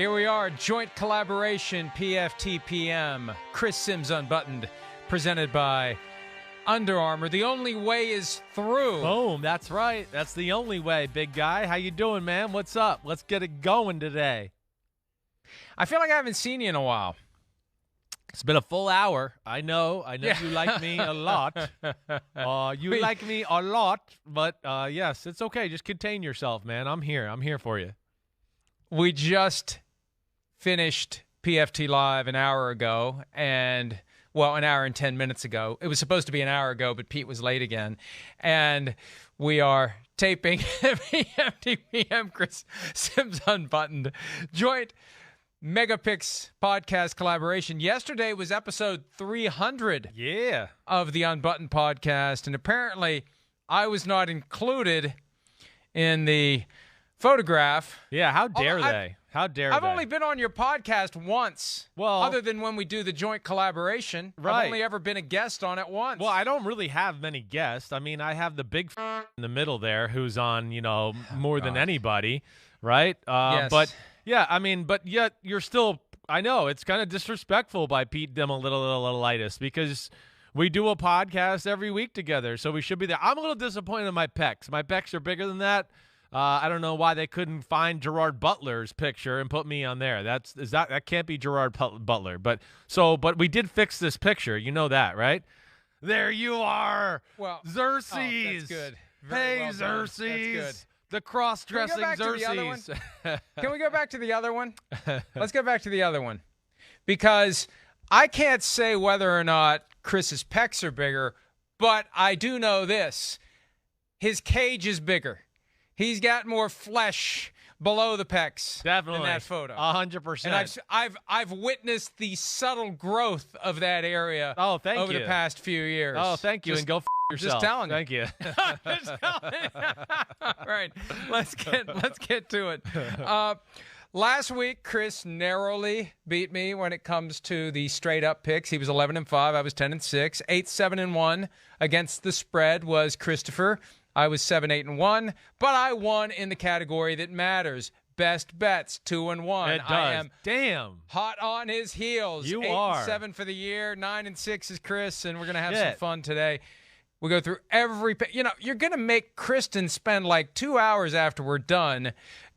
Here we are, joint collaboration, PFTPM, Chris Sims Unbuttoned, presented by Under Armour. The only way is through. Boom, that's right. That's the only way, big guy. How you doing, man? What's up? Let's get it going today. I feel like I haven't seen you in a while. It's been a full hour. I know Yeah. you like me a lot. You like me a lot, but yes, it's okay. Just contain yourself, man. I'm here for you. We just finished PFT Live an hour ago, an hour and 10 minutes ago. It was supposed to be an hour ago, but Pete was late again. And we are taping PFTPM, Chris Sims Unbuttoned, joint Megapix podcast collaboration. Yesterday was episode 300 of the Unbuttoned podcast, and apparently I was not included in the photograph. Yeah, how dare they? I've only been on your podcast once. Well, other than when we do the joint collaboration. Right. I've only ever been a guest on it once. Well, I don't really have many guests. I mean, I have the big in the middle there who's on, more than anybody, right? Yes. But yeah, I mean, but yet you're still, I know it's kind of disrespectful by Pete Demolitolitis because we do a podcast every week together, so we should be there. I'm a little disappointed in my pecs. My pecs are bigger than that. I don't know why they couldn't find Gerard Butler's picture and put me on there. That can't be Gerard Butler. But we did fix this picture. You know that, right? There you are. Well, Xerxes. Oh, that's good. Hey, Well Xerxes. That's good. The cross-dressing Can we go back to the other Xerxes. Can we go back to the other one? Let's go back to the other one. Because I can't say whether or not Chris's pecs are bigger, but I do know this. His cage is bigger. He's got more flesh below the pecs. Definitely. In that photo. 100%. And I've witnessed the subtle growth of that area over the past few years. Oh, thank you. And go yourself. Just telling you. Thank you. Just telling you. All right. Let's get to it. Last week, Chris narrowly beat me when it comes to the straight-up picks. He was 11-5. I was 10-6. 8-7-1 against the spread was Christopher. I was 7-8-1, but I won in the category that matters. Best bets, 2-1. It does. I am damn hot on his heels. You 8-7 for the year. 9-6 is Chris, and we're gonna have some fun today. We go through every. You're gonna make Kristen spend like 2 hours after we're done,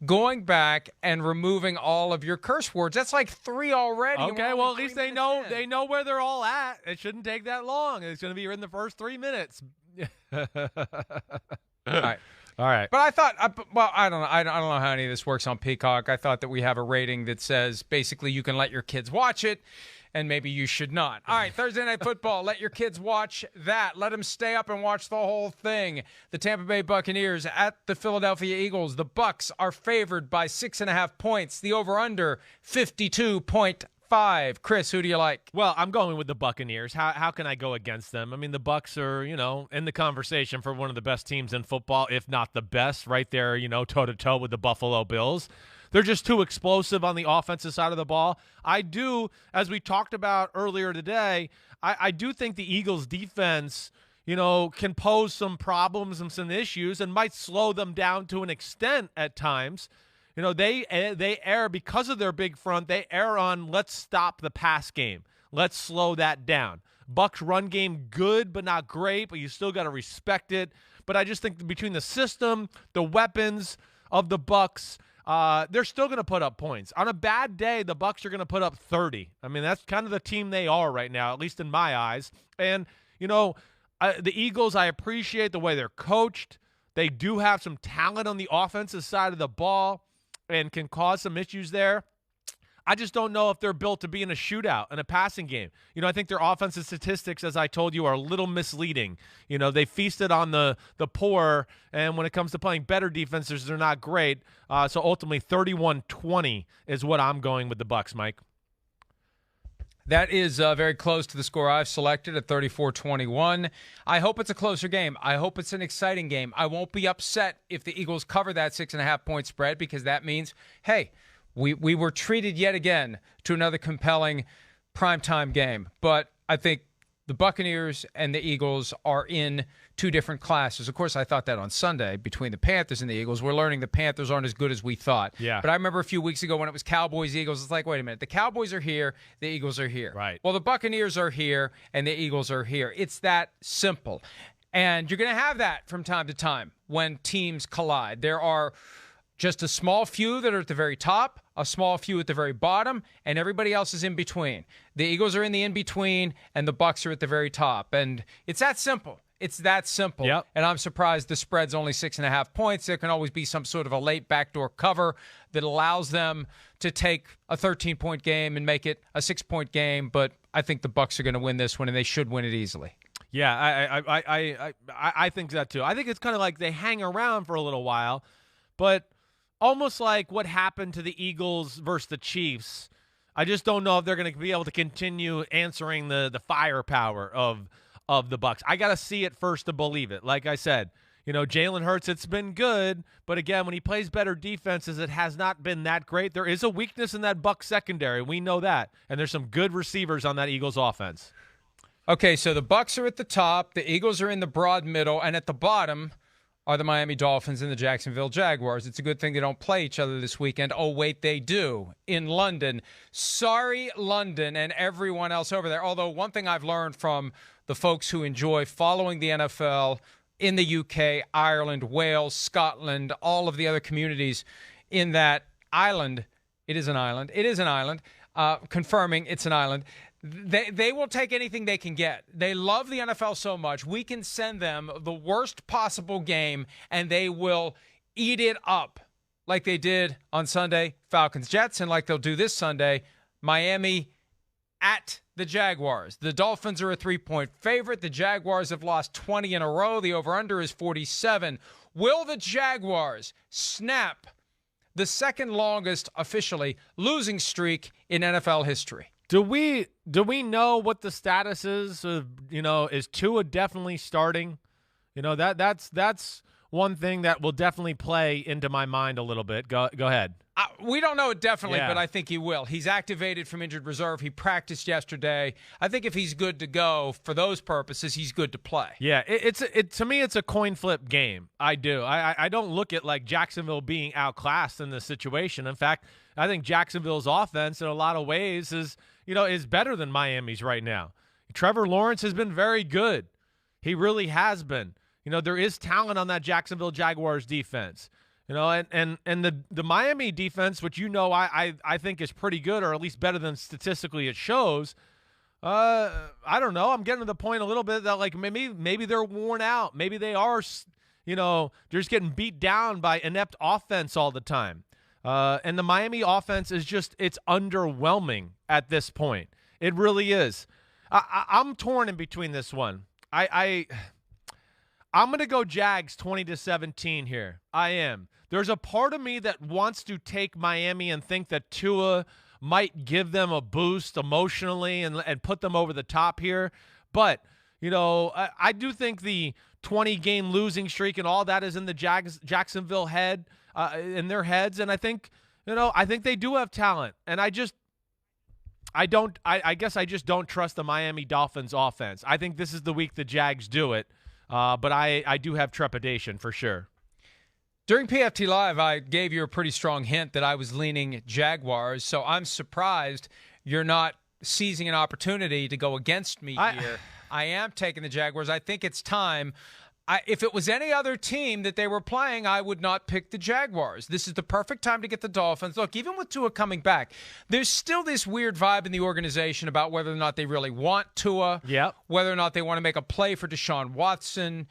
going back and removing all of your curse words. That's like 3 already. Okay, well at least they know where they're all at. It shouldn't take that long. It's gonna be in the first 3 minutes. All right. But I thought, I don't know. I don't know how any of this works on Peacock. I thought that we have a rating that says basically you can let your kids watch it, and maybe you should not. All right, Thursday Night Football. Let your kids watch that. Let them stay up and watch the whole thing. The Tampa Bay Buccaneers at the Philadelphia Eagles. The Bucs are favored by 6.5 points. The over/under 52.5. Chris, who do you like? Well, I'm going with the Buccaneers. How can I go against them? I mean, the Bucs are, in the conversation for one of the best teams in football, if not the best, right there, toe-to-toe with the Buffalo Bills. They're just too explosive on the offensive side of the ball. I do, as we talked about earlier today, I do think the Eagles' defense, can pose some problems and some issues and might slow them down to an extent at times. They err because of their big front. They err on let's stop the pass game. Let's slow that down. Bucs run game good, but not great, but you still got to respect it. But I just think between the system, the weapons of the Bucs, they're still going to put up points. On a bad day, the Bucs are going to put up 30. I mean, that's kind of the team they are right now, at least in my eyes. And, the Eagles, I appreciate the way they're coached. They do have some talent on the offensive side of the ball and can cause some issues there. I just don't know if they're built to be in a shootout, in a passing game. I think their offensive statistics, as I told you, are a little misleading. They feasted on the poor, and when it comes to playing better defenses, they're not great. So ultimately, 31-20 is what I'm going with the Bucs, Mike. That is very close to the score I've selected at 34-21. I hope it's a closer game. I hope it's an exciting game. I won't be upset if the Eagles cover that 6.5-point spread because that means, hey, we were treated yet again to another compelling primetime game. But I think the Buccaneers and the Eagles are in two different classes. Of course, I thought that on Sunday between the Panthers and the Eagles. We're learning the Panthers aren't as good as we thought. Yeah. But I remember a few weeks ago when it was Cowboys-Eagles, it's like, wait a minute, the Cowboys are here, the Eagles are here. Right. Well, the Buccaneers are here, and the Eagles are here. It's that simple. And you're going to have that from time to time when teams collide. There are just a small few that are at the very top, a small few at the very bottom, and everybody else is in between. The Eagles are in the in-between, and the Bucs are at the very top. And it's that simple. It's that simple. Yep. And I'm surprised the spread's only 6.5 points. There can always be some sort of a late backdoor cover that allows them to take a 13-point game and make it a 6-point game. But I think the Bucs are going to win this one, and they should win it easily. Yeah, I think that too. I think it's kind of like they hang around for a little while, but almost like what happened to the Eagles versus the Chiefs. I just don't know if they're going to be able to continue answering the firepower of the Bucs. I got to see it first to believe it. Like I said, Jalen Hurts, it's been good, but again, when he plays better defenses, it has not been that great. There is a weakness in that Bucs secondary. We know that, and there's some good receivers on that Eagles offense. Okay, so the Bucs are at the top, the Eagles are in the broad middle, and at the bottom are the Miami Dolphins and the Jacksonville Jaguars. It's a good thing they don't play each other this weekend. Oh, wait, they do in London. Sorry, London and everyone else over there. Although one thing I've learned from the folks who enjoy following the NFL in the UK, Ireland, Wales, Scotland, all of the other communities in that island, it is an island, confirming it's an island, They will take anything they can get. They love the NFL so much. We can send them the worst possible game, and they will eat it up like they did on Sunday, Falcons-Jets, and like they'll do this Sunday, Miami at the Jaguars. The Dolphins are a 3-point favorite. The Jaguars have lost 20 in a row. The over-under is 47. Will the Jaguars snap the second longest officially losing streak in NFL history? Do we know what the status is of, is Tua definitely starting? That's one thing that will definitely play into my mind a little bit. Go ahead. We don't know it definitely, Yeah. but I think he will. He's activated from injured reserve. He practiced yesterday. I think if he's good to go for those purposes, he's good to play. Yeah, to me, it's a coin flip game. I do. I don't look at like Jacksonville being outclassed in this situation. In fact, I think Jacksonville's offense in a lot of ways is better than Miami's right now. Trevor Lawrence has been very good. He really has been. There is talent on that Jacksonville Jaguars defense. And the Miami defense, which I think is pretty good, or at least better than statistically it shows. I don't know. I'm getting to the point a little bit that like maybe they're worn out. Maybe they are, they're just getting beat down by inept offense all the time. And the Miami offense is it's underwhelming at this point. It really is. I'm torn in between this one. I'm going to go Jags 20-17 here. I am. There's a part of me that wants to take Miami and think that Tua might give them a boost emotionally and put them over the top here. But, I do think the 20-game losing streak and all that is in the Jacksonville head, in their heads. And I think, they do have talent. And I guess I just don't trust the Miami Dolphins offense. I think this is the week the Jags do it. But I do have trepidation for sure. During PFT Live, I gave you a pretty strong hint that I was leaning Jaguars, so I'm surprised you're not seizing an opportunity to go against me here. I am taking the Jaguars. I think it's time. If it was any other team that they were playing, I would not pick the Jaguars. This is the perfect time to get the Dolphins. Look, even with Tua coming back, there's still this weird vibe in the organization about whether or not they really want Tua, whether or not they want to make a play for Deshaun Watson.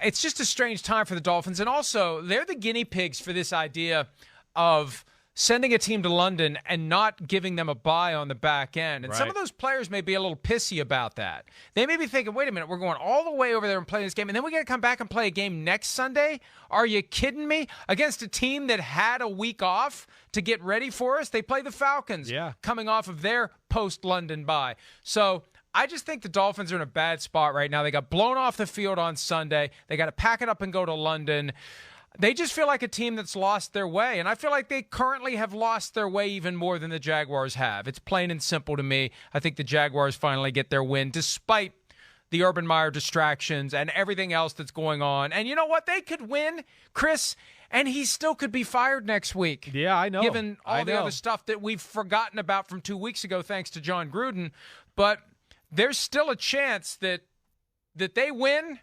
It's just a strange time for the Dolphins. And also, they're the guinea pigs for this idea of sending a team to London and not giving them a bye on the back end. And some of those players may be a little pissy about that. They may be thinking, wait a minute, we're going all the way over there and playing this game, and then we got to come back and play a game next Sunday? Are you kidding me? Against a team that had a week off to get ready for us? They play the Falcons coming off of their post-London bye. So I just think the Dolphins are in a bad spot right now. They got blown off the field on Sunday. They got to pack it up and go to London. They just feel like a team that's lost their way, and I feel like they currently have lost their way even more than the Jaguars have. It's plain and simple to me. I think the Jaguars finally get their win, despite the Urban Meyer distractions and everything else that's going on. And you know what? They could win, Chris, and he still could be fired next week. Yeah, I know. Given all the other stuff that we've forgotten about from 2 weeks ago, thanks to John Gruden. But there's still a chance that they win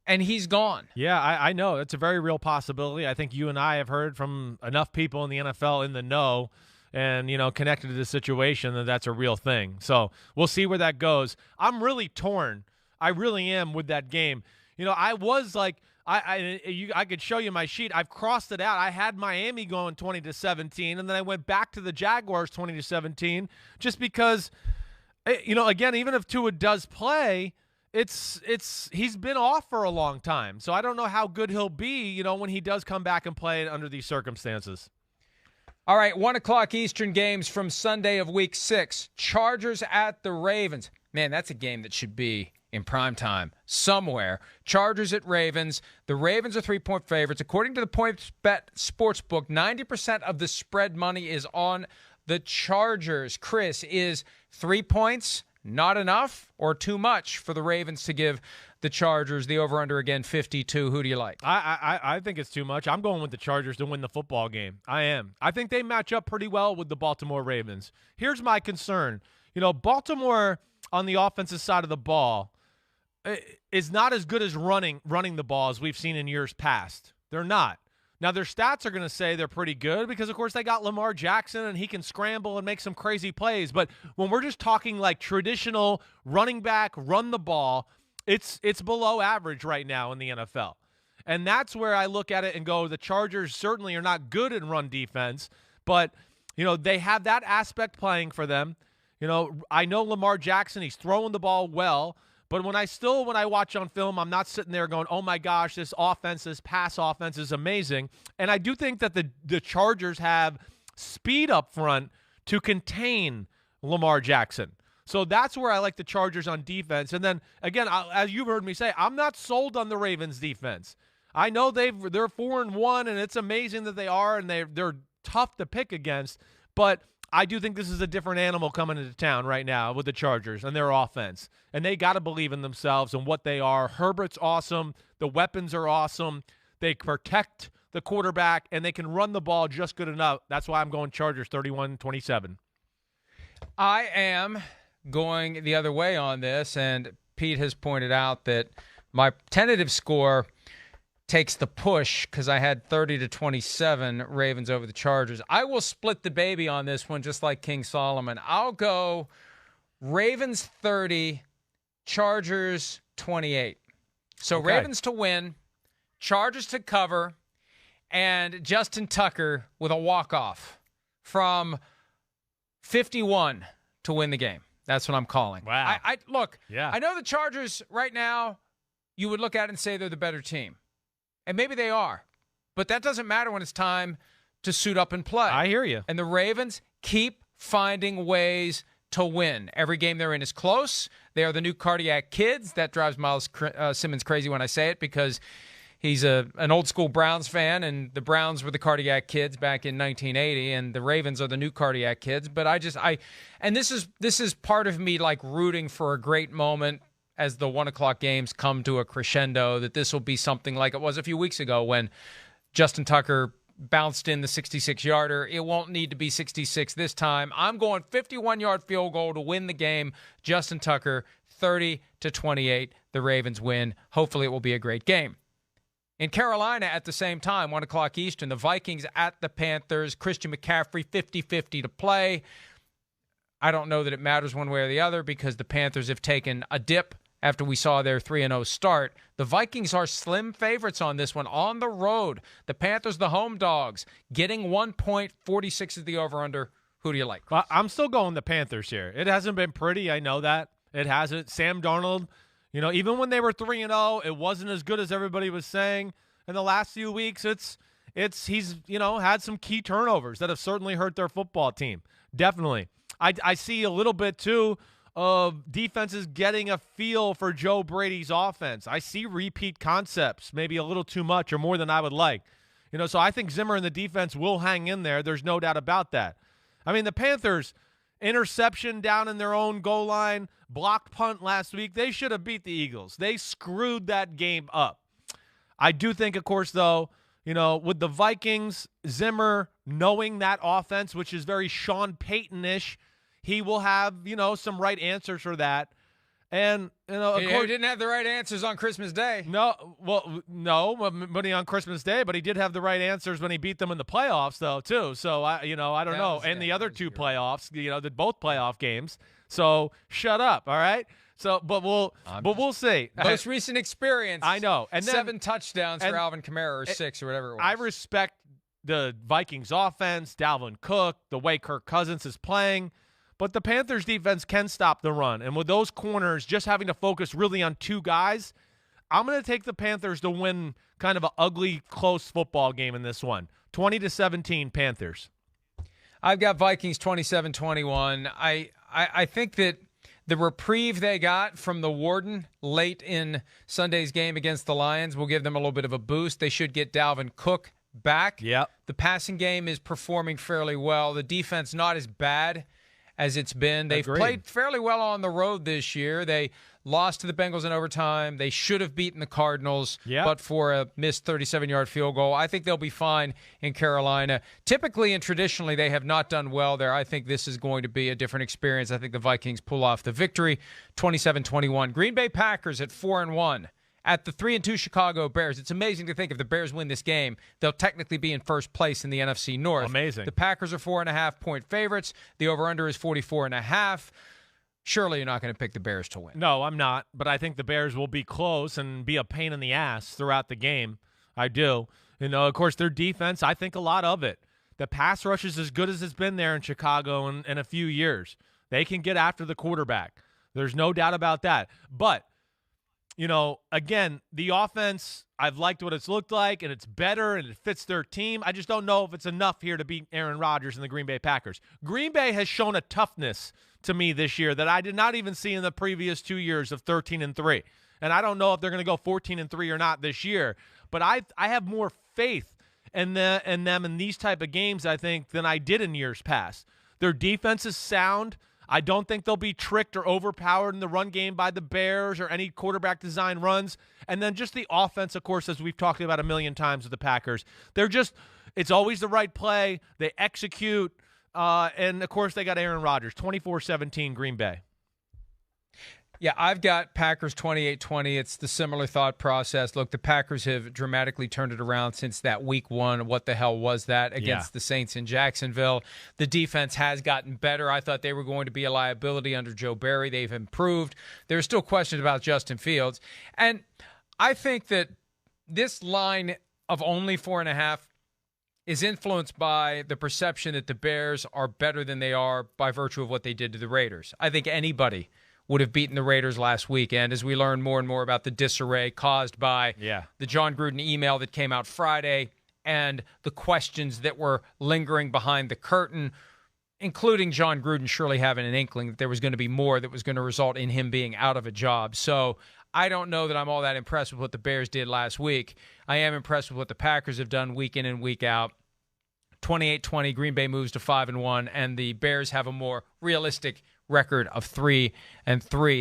and he's gone. Yeah, I know. It's a very real possibility. I think you and I have heard from enough people in the NFL in the know and, connected to the situation that that's a real thing. So we'll see where that goes. I'm really torn. I really am with that game. I was like, I could show you my sheet. I've crossed it out. I had Miami going 20-17, and then I went back to the Jaguars 20-17 just because, again, even if Tua does play, he's been off for a long time. So I don't know how good he'll be, when he does come back and play under these circumstances. All right, 1 o'clock Eastern games from Sunday of Week 6. Chargers at the Ravens. Man, that's a game that should be in prime time somewhere. Chargers at Ravens. The Ravens are 3-point favorites. According to the PointsBet Sportsbook, 90% of the spread money is on the Chargers. Chris, is 3 points not enough or too much for the Ravens to give the Chargers the over-under again, 52? Who do you like? I think it's too much. I'm going with the Chargers to win the football game. I am. I think they match up pretty well with the Baltimore Ravens. Here's my concern. Baltimore on the offensive side of the ball is not as good as running the ball as we've seen in years past. They're not. Now, their stats are going to say they're pretty good because, of course, they got Lamar Jackson, and he can scramble and make some crazy plays. But when we're just talking like traditional running back, run the ball, it's below average right now in the NFL. And that's where I look at it and go, the Chargers certainly are not good in run defense, but, they have that aspect playing for them. I know Lamar Jackson, he's throwing the ball well. But when I watch on film, I'm not sitting there going, oh, my gosh, this pass offense is amazing. And I do think that the Chargers have speed up front to contain Lamar Jackson. So that's where I like the Chargers on defense. And then, again, as you've heard me say, I'm not sold on the Ravens defense. I know they're 4-1, and it's amazing that they are, and they're tough to pick against. But I do think this is a different animal coming into town right now with the Chargers and their offense. And they got to believe in themselves and what they are. Herbert's awesome. The weapons are awesome. They protect the quarterback, and they can run the ball just good enough. That's why I'm going Chargers 31-27. I am going the other way on this, and Pete has pointed out that my tentative score takes the push because I had 30-27 Ravens over the Chargers. I will split the baby on this one just like King Solomon. I'll go Ravens 30, Chargers 28. So okay. Ravens to win, Chargers to cover, and Justin Tucker with a walk-off from 51 to win the game. That's what I'm calling. Wow. Look, yeah. I know the Chargers right now, you would look at it and say they're the better team. And maybe they are. But that doesn't matter when it's time to suit up and play. I hear you. And the Ravens keep finding ways to win. Every game they're in is close. They are the new cardiac kids. That drives Miles Simmons crazy when I say it because he's an old-school Browns fan, and the Browns were the cardiac kids back in 1980, and the Ravens are the new cardiac kids. But this is part of me like rooting for a great moment as the 1 o'clock games come to a crescendo, that this will be something like it was a few weeks ago when Justin Tucker bounced in the 66-yarder. It won't need to be 66 this time. I'm going 51-yard field goal to win the game. Justin Tucker, 30-28. The Ravens win. Hopefully it will be a great game. In Carolina at the same time, 1 o'clock Eastern, the Vikings at the Panthers. Christian McCaffrey, 50-50 to play. I don't know that it matters one way or the other because the Panthers have taken a dip after we saw their 3-0 start. The Vikings are slim favorites on this one on the road. The Panthers, the home dogs, getting 1 point, 46 is the over-under. Who do you like? Well, I'm still going the Panthers here. It hasn't been pretty. I know that. It hasn't. Sam Darnold, even when they were 3-0, it wasn't as good as everybody was saying. In the last few weeks, he's had some key turnovers that have certainly hurt their football team. Definitely. I see a little bit, too, of defenses getting a feel for Joe Brady's offense. I see repeat concepts, maybe a little too much or more than I would like. So I think Zimmer and the defense will hang in there. There's no doubt about that. I mean, the Panthers, interception down in their own goal line, blocked punt last week. They should have beat the Eagles. They screwed that game up. I do think, of course, though, with the Vikings, Zimmer knowing that offense, which is very Sean Payton-ish, he will have, some right answers for that. And, of course, he didn't have the right answers on Christmas Day. No, but on Christmas Day, but he did have the right answers when he beat them in the playoffs, though, too. So, I don't know. And the other two playoffs, both playoff games. So, shut up, all right? So, but we'll see. Most recent experience. I know. And then, 7 touchdowns for Alvin Kamara, or 6, or whatever it was. I respect the Vikings offense, Dalvin Cook, the way Kirk Cousins is playing. But the Panthers defense can stop the run. And with those corners just having to focus really on 2 guys, I'm going to take the Panthers to win kind of an ugly, close football game in this one. 20-17 Panthers. I've got Vikings 27-21. I think that the reprieve they got from the Warden late in Sunday's game against the Lions will give them a little bit of a boost. They should get Dalvin Cook back. Yep. The passing game is performing fairly well. The defense not as bad as it's been. They've played fairly well on the road this year. They lost to the Bengals in overtime. They should have beaten the Cardinals, but for a missed 37-yard field goal. I think they'll be fine in Carolina. Typically and traditionally, they have not done well there. I think this is going to be a different experience. I think the Vikings pull off the victory, 27-21. Green Bay Packers at 4-1. At the 3-2 Chicago Bears. It's amazing to think if the Bears win this game, they'll technically be in first place in the NFC North. Amazing. The Packers are 4.5-point favorites. The over-under is 44.5. Surely you're not going to pick the Bears to win. No, I'm not. But I think the Bears will be close and be a pain in the ass throughout the game. I do. Of course, their defense, I think a lot of it. The pass rush is as good as it's been there in Chicago in a few years. They can get after the quarterback. There's no doubt about that. But again, the offense, I've liked what it's looked like, and it's better, and it fits their team. I just don't know if it's enough here to beat Aaron Rodgers and the Green Bay Packers. Green Bay has shown a toughness to me this year that I did not even see in the previous 2 years of 13-3. And I don't know if they're going to go 14-3 or not this year. But I have more faith in them in these type of games, I think, than I did in years past. Their defense is sound. I don't think they'll be tricked or overpowered in the run game by the Bears or any quarterback design runs. And then just the offense, of course, as we've talked about a million times with the Packers. It's always the right play. They execute. And, of course, they got Aaron Rodgers, 24-17 Green Bay. Yeah, I've got Packers 28-20. It's the similar thought process. Look, the Packers have dramatically turned it around since that week 1. What the hell was that against the Saints in Jacksonville? The defense has gotten better. I thought they were going to be a liability under Joe Barry. They've improved. There's still questions about Justin Fields. And I think that this line of only 4.5 is influenced by the perception that the Bears are better than they are by virtue of what they did to the Raiders. I think anybody would have beaten the Raiders last weekend as we learn more and more about the disarray caused by the John Gruden email that came out Friday and the questions that were lingering behind the curtain, including John Gruden surely having an inkling that there was going to be more that was going to result in him being out of a job. So I don't know that I'm all that impressed with what the Bears did last week. I am impressed with what the Packers have done week in and week out. 28-20, Green Bay moves to 5-1, and the Bears have a more realistic record of 3-3.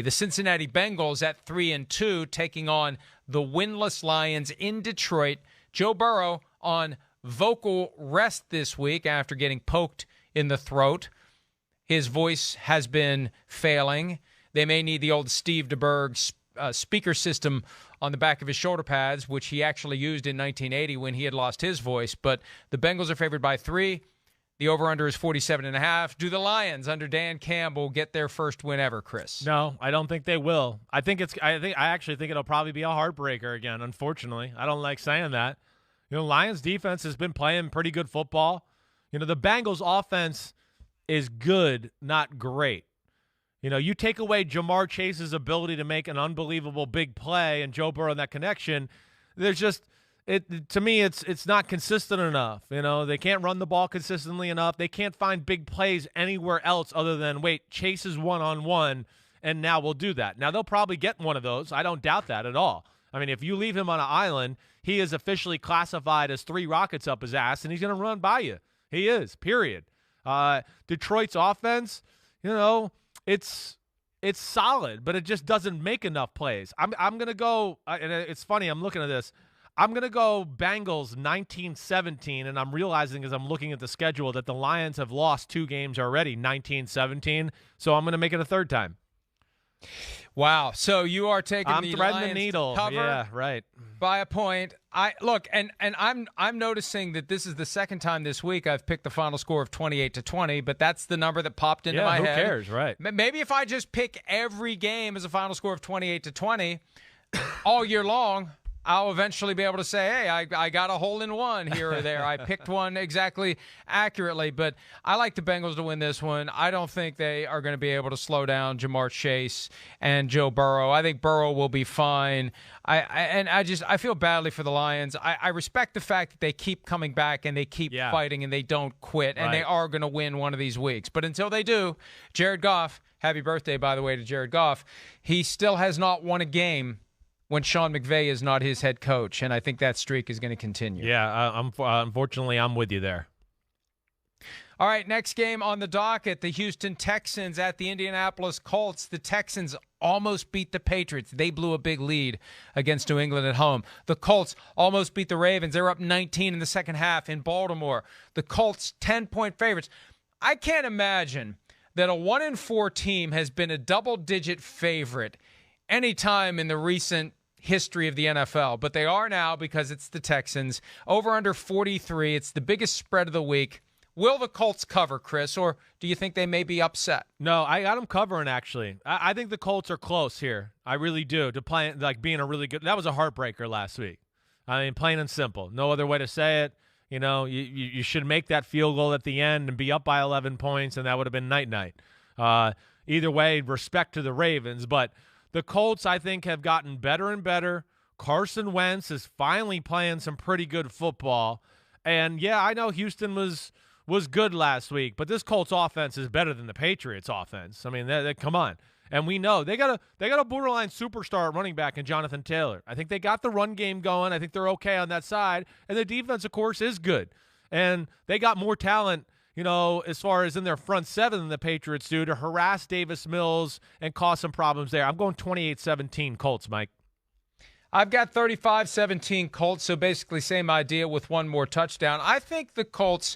The Cincinnati Bengals at 3-2, taking on the winless Lions in Detroit. Joe Burrow on vocal rest this week after getting poked in the throat. His voice has been failing. They may need the old Steve DeBerg speaker system on the back of his shoulder pads, which he actually used in 1980 when he had lost his voice. But the Bengals are favored by 3. The over-under is 47.5. Do the Lions under Dan Campbell get their first win ever, Chris? No, I don't think they will. I actually think it'll probably be a heartbreaker again, unfortunately. I don't like saying that. Lions defense has been playing pretty good football. The Bengals offense is good, not great. You take away Jamar Chase's ability to make an unbelievable big play and Joe Burrow in that connection, there's just to me it's not consistent enough. They can't run the ball consistently enough. They can't find big plays anywhere else other than Chase is one-on-one and now we'll do that. Now they'll probably get one of those. I don't doubt that at all. I mean, if you leave him on an island, he is officially classified as 3 rockets up his ass and he's going to run by you. He is, period. Detroit's offense, it's solid, but it just doesn't make enough plays. I'm going to go, and it's funny, I'm looking at this. I'm going to go Bengals 19-17, and I'm realizing as I'm looking at the schedule that the Lions have lost 2 games already, 19-17, so I'm going to make it a third time. Wow. So you are taking I'm the threading Lions the needle. cover Yeah, right. by a point. I'm noticing that this is the second time this week I've picked the final score of 28-20, but that's the number that popped into my head. Who cares, right? Maybe if I just pick every game as a final score of 28-20 all year long, I'll eventually be able to say, hey, I got a hole in one here or there. I picked one exactly accurately, but I like the Bengals to win this one. I don't think they are going to be able to slow down Jamar Chase and Joe Burrow. I think Burrow will be fine. I feel badly for the Lions. I respect the fact that they keep coming back and they keep fighting and they don't quit, and they are going to win one of these weeks. But until they do, Jared Goff, happy birthday, by the way, to Jared Goff, he still has not won a game when Sean McVay is not his head coach, and I think that streak is going to continue. Yeah, unfortunately, I'm with you there. All right, next game on the docket, the Houston Texans at the Indianapolis Colts. The Texans almost beat the Patriots. They blew a big lead against New England at home. The Colts almost beat the Ravens. They were up 19 in the second half in Baltimore. The Colts, 10-point favorites. I can't imagine that a 1-4 team has been a double-digit favorite anytime in the recent history of the NFL, but they are now because it's the Texans. Over under 43. It's the biggest spread of the week. Will the Colts cover, Chris, or do you think they may be upset? No, I got them covering, actually. I think the Colts are close here. I really do. To play, like, being a really good – that was a heartbreaker last week. I mean, plain and simple. No other way to say it. You know, you should make that field goal at the end and be up by 11 points, and that would have been night-night. Either way, respect to the Ravens, but – the Colts, I think, have gotten better and better. Carson Wentz is finally playing some pretty good football. And, yeah, I know Houston was good last week, but this Colts offense is better than the Patriots offense. I mean, come on. And we know they got a borderline superstar running back in Jonathan Taylor. I think they got the run game going. I think they're okay on that side. And the defense, of course, is good. And they got more talent, you know, as far as in their front seven than the Patriots do, to harass Davis Mills and cause some problems there. I'm going 28-17 Colts, Mike. I've got 35-17 Colts, so basically same idea with one more touchdown. I think the Colts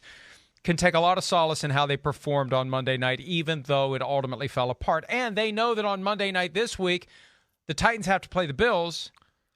can take a lot of solace in how they performed on Monday night, even though it ultimately fell apart. And they know that on Monday night this week, the Titans have to play the Bills,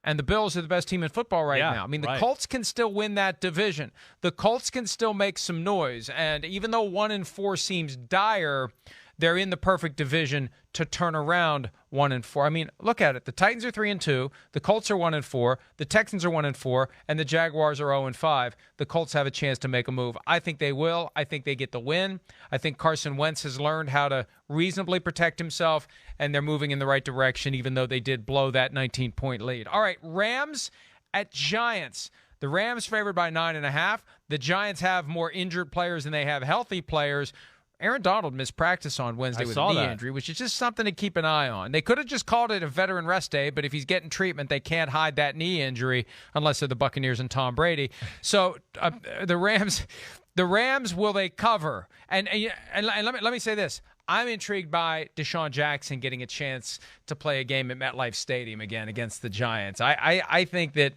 and the Bills are the best team in football right now. I mean, the Colts can still win that division. The Colts can still make some noise. And even though 1-4 seems dire, they're in the perfect division to turn around 1-4. I mean, look at it. The Titans are 3-2. The Colts are 1-4. The Texans are 1-4. And the Jaguars are 0-5. The Colts have a chance to make a move. I think they will. I think they get the win. I think Carson Wentz has learned how to reasonably protect himself, and they're moving in the right direction, even though they did blow that 19-point lead. All right, Rams at Giants. The Rams favored by 9.5. The Giants have more injured players than they have healthy players. Aaron Donald missed practice on Wednesday with a knee injury, which is just something to keep an eye on. They could have just called it a veteran rest day, but if he's getting treatment, they can't hide that knee injury unless they're the Buccaneers and Tom Brady. So the Rams, will they cover? And let me say this. I'm intrigued by Deshaun Jackson getting a chance to play a game at MetLife Stadium again against the Giants. I think that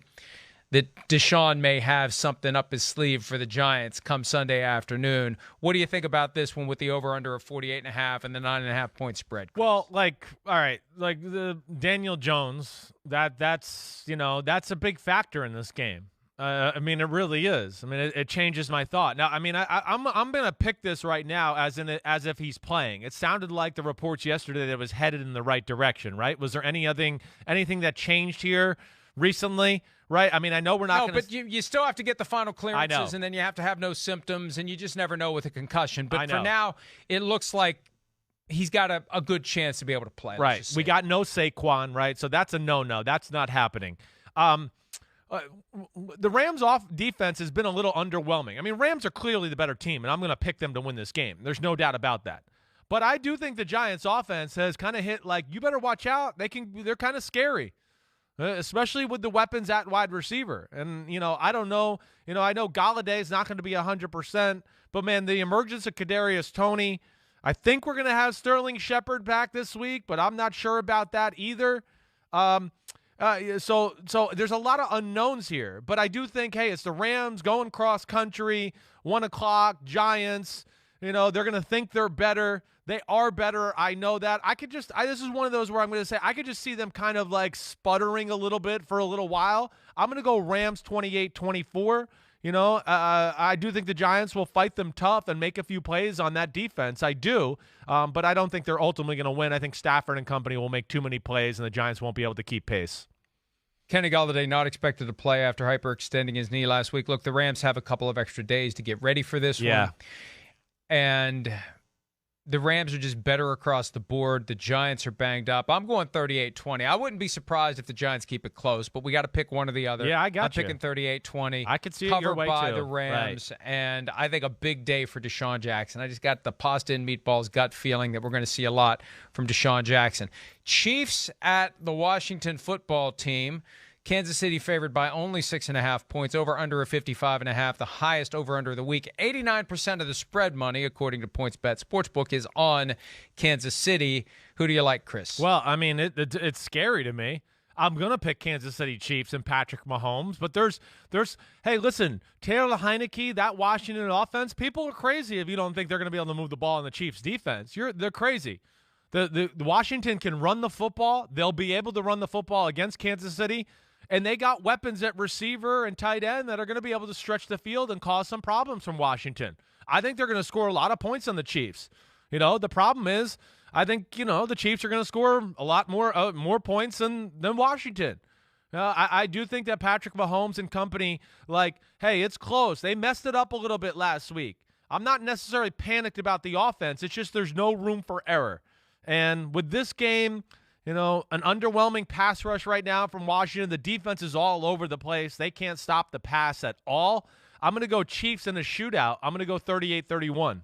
Deshaun may have something up his sleeve for the Giants come Sunday afternoon. What do you think about this one with the over-under of 48.5 and the 9.5-point spread, Chris? Well, all right, the Daniel Jones, that's a big factor in this game. I mean, it really is. I mean, it changes my thought. Now, I mean, I'm going to pick this right now as if he's playing. It sounded like the reports yesterday that it was headed in the right direction, right? Was there anything that changed here recently? Right? I mean, I know we're not going to... No, but you still have to get the final clearances, and then you have to have no symptoms, and you just never know with a concussion. But for now, it looks like he's got a good chance to be able to play. Right. We got no Saquon, right? So that's a no-no. That's not happening. The Rams' defense has been a little underwhelming. I mean, Rams are clearly the better team, and I'm going to pick them to win this game. There's no doubt about that. But I do think the Giants' offense has kind of hit, like, you better watch out. They're kind of scary. Especially with the weapons at wide receiver. And, I don't know. I know Galladay is not going to be 100%. But, man, the emergence of Kadarius Toney, I think we're going to have Sterling Shepard back this week, but I'm not sure about that either. So there's a lot of unknowns here, but I do think, hey, it's the Rams going cross country, 1 o'clock, Giants. They're going to think they're better. They are better. I know that. This is one of those where I'm going to say I could just see them kind of like sputtering a little bit for a little while. I'm going to go Rams 28-24. I do think the Giants will fight them tough and make a few plays on that defense. I do, but I don't think they're ultimately going to win. I think Stafford and company will make too many plays, and the Giants won't be able to keep pace. Kenny Golladay not expected to play after hyperextending his knee last week. Look, the Rams have a couple of extra days to get ready for this one. And the Rams are just better across the board. The Giants are banged up. I'm going 38-20. I wouldn't be surprised if the Giants keep it close, but we got to pick one or the other. Yeah, I got you. I'm picking 38-20. I could see it your way, too. Covered by the Rams, right. And I think a big day for Deshaun Jackson. I just got the pasta and meatballs gut feeling that we're going to see a lot from Deshaun Jackson. Chiefs at the Washington football team. Kansas City favored by only 6.5 points, over under a 55.5, the highest over under of the week. 89% of the spread money, according to PointsBet Sportsbook, is on Kansas City. Who do you like, Chris? Well, I mean, it's scary to me. I'm going to pick Kansas City Chiefs and Patrick Mahomes, but hey, listen, Taylor Heineke, that Washington offense, people are crazy if you don't think they're going to be able to move the ball in the Chiefs defense. They're crazy. The Washington can run the football. They'll be able to run the football against Kansas City. And they got weapons at receiver and tight end that are going to be able to stretch the field and cause some problems from Washington. I think they're going to score a lot of points on the Chiefs. The problem is, I think, the Chiefs are going to score a lot more points than Washington. I do think that Patrick Mahomes and company, hey, it's close. They messed it up a little bit last week. I'm not necessarily panicked about the offense. It's just there's no room for error. And with this game, an underwhelming pass rush right now from Washington. The defense is all over the place. They can't stop the pass at all. I'm going to go Chiefs in a shootout. I'm going to go 38-31.